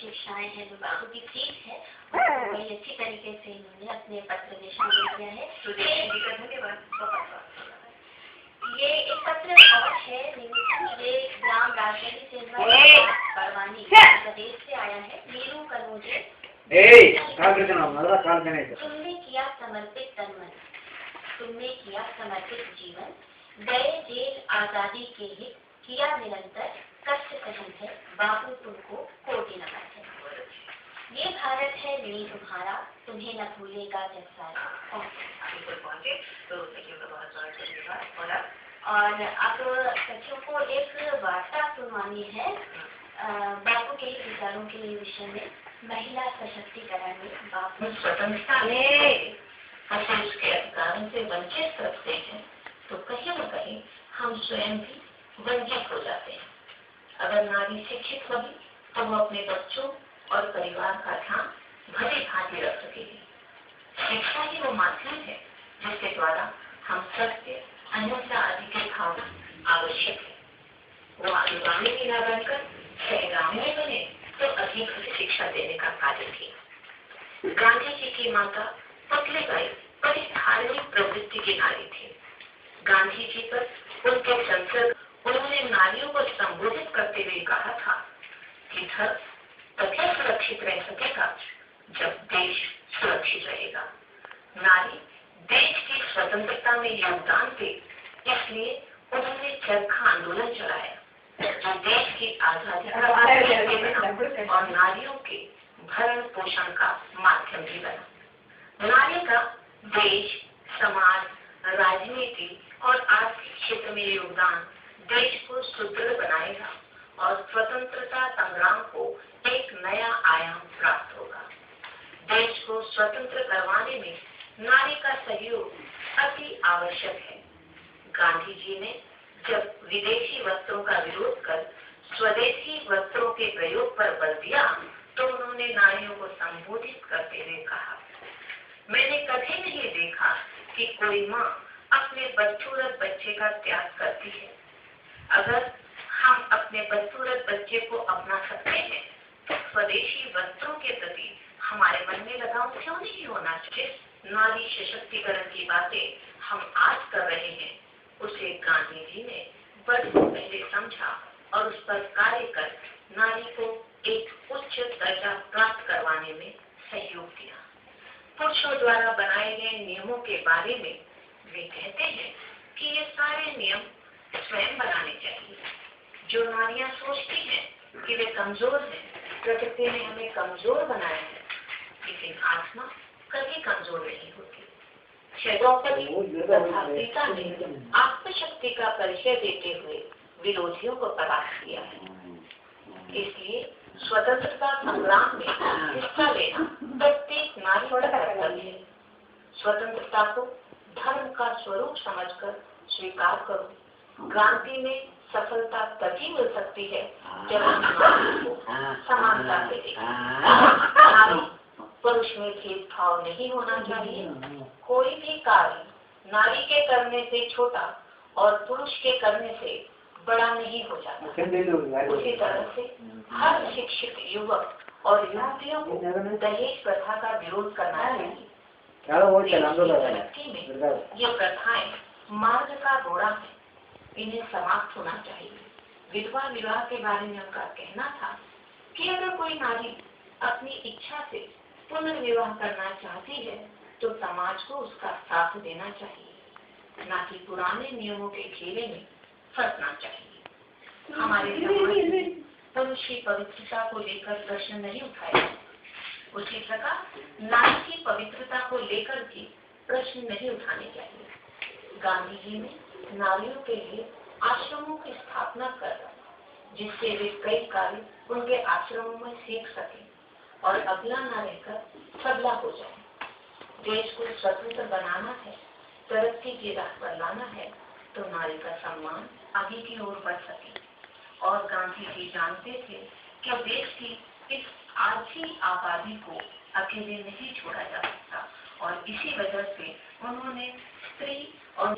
शिक्षाएं हैं जो बापू की सीख है उसको बड़ी अच्छी तरीके से इन्होंने अपने पत्र में शामिल किया है। ये एक पत्र और है, ये ग्राम राजधानी से बड़वानी प्रदेश से आया है। नीरू कनौजे तुमने किया समर्पित तन मन, तुमने किया समर्पित जीवन, गए जेल आजादी के हित, किया निरंतर कष्ट सही है, बापू तुमको कोटि नमन है। ये भारत है ऋणी तुम्हारा, तुम्हें न भूलेगा जब सारा। और अब बच्चों को एक वार्ता सुनवानी है बापू के विचारों के विषय में। महिला सशक्तिकरण में बापू स्वतंत्रता में हम उसके अधिकारों से वंचित करते हैं तो कहीं न कहीं हम स्वयं भी वंचित हो जाते हैं। अगर नारी शिक्षित होगी तो वो अपने बच्चों और परिवार का ध्यान भली भांति रख सकेगी। शिक्षा ही वो माध्यम है जिसके द्वारा हम सत्य अहिंसा आदि के भाव आवश्यक है। वो अनुगामी भी न बनकर सहगामी बने तो अधिक शिक्षा देने का कार्य किया। गांधी जी की माता पुतलीबाई बड़ी धार्मिक प्रवृत्ति की नारी थी। गांधी जी पर उनके संसद उन्होंने नारियों को संबोधित करते हुए कहा था कि धर्म तभी सुरक्षित रह सकेगा जब देश सुरक्षित रहेगा। नारी देश की स्वतंत्रता में योगदान दे, इसलिए उन्होंने चरखा आंदोलन चलाया जो देश की आजादी का और नारियों के भरण पोषण का माध्यम भी बना। नारी का देश, समाज, राजनीति और आर्थिक क्षेत्र में योगदान देश को सुदृढ़ बनाएगा और स्वतंत्रता संग्राम को एक नया आयाम प्राप्त होगा। देश को स्वतंत्र करवाने में नारी का सहयोग अति आवश्यक है। गांधी जी ने जब विदेशी वस्त्रों का विरोध कर स्वदेशी वस्त्रों के प्रयोग पर बल दिया तो उन्होंने नारियों को संबोधित करते हुए कहा, मैंने कभी नहीं देखा कि कोई माँ अपने बदसूरत बच्चे का त्याग करती है। अगर हम अपने बदसूरत बच्चे को अपना सकते हैं तो स्वदेशी वस्त्रों के प्रति हमारे मन में लगाव क्यों नहीं होना चाहिए। नारी सशक्तिकरण की बातें हम आज कर रहे हैं, उसे गांधी जी ने वर्षों पहले समझा और उस पर कार्य कर नारी को एक उच्च दर्जा प्राप्त करवाने में सहयोग दिया। पुरुषों द्वारा बनाए गए नियमों के बारे में वे कहते हैं कि ये सारे नियम स्वयं बनाने चाहिए। जो नारियां सोचती हैं कि वे कमजोर हैं, प्रकृति ने हमें कमजोर बनाया है, लेकिन आत्मा कभी कमजोर नहीं होती। द्रौपदी तथा सीता ने आत्मशक्ति का परिचय देते हुए विरोधियों को परास्त किया है। इसलिए स्वतंत्रता संग्राम में हिस्सा लेना प्रत्येक नारी का कर्तव्य है। स्वतंत्रता को धर्म का स्वरूप समझकर स्वीकार करो। क्रांति में सफलता तभी मिल सकती है जब हम नारी को समानता से देखें। नारी पुरुष में भेदभाव नहीं होना चाहिए। कोई भी कार्य नारी के करने से छोटा और पुरुष के करने से बड़ा नहीं हो जाता। उसी तरह से हर शिक्षित युवक और युवतियों को दहेज प्रथा का विरोध करना चाहिए। तरक्की में ये प्रथाएं मार्ग का रोड़ा है, इन्हें समाप्त होना चाहिए। विधवा विवाह के बारे में उनका कहना था कि अगर कोई नारी अपनी इच्छा से पुनर्विवाह करना चाहती है तो समाज को उसका साथ देना चाहिए, न कि पुराने नियमों के घेरे में फंसना चाहिए। हमारे समाज में पुरुष की पवित्रता को लेकर प्रश्न नहीं उठाया, उसी प्रकार नारी की पवित्रता को लेकर भी प्रश्न नहीं उठाने चाहिए। गांधी जी ने नारियों के लिए आश्रमों की स्थापना कर जिससे वे कई कार्य उनके आश्रमों में सीख सके और अगला न रहकर सबला हो जाए। देश को स्वतंत्र बनाना है, तरक्की की राह पर लाना है तो नारी का सम्मान आगे की ओर बढ़ सके। और गांधी जी जानते थे कि देश की इस आधी आबादी को अकेले नहीं छोड़ा जा सकता और इसी वजह से उन्होंने स्त्री और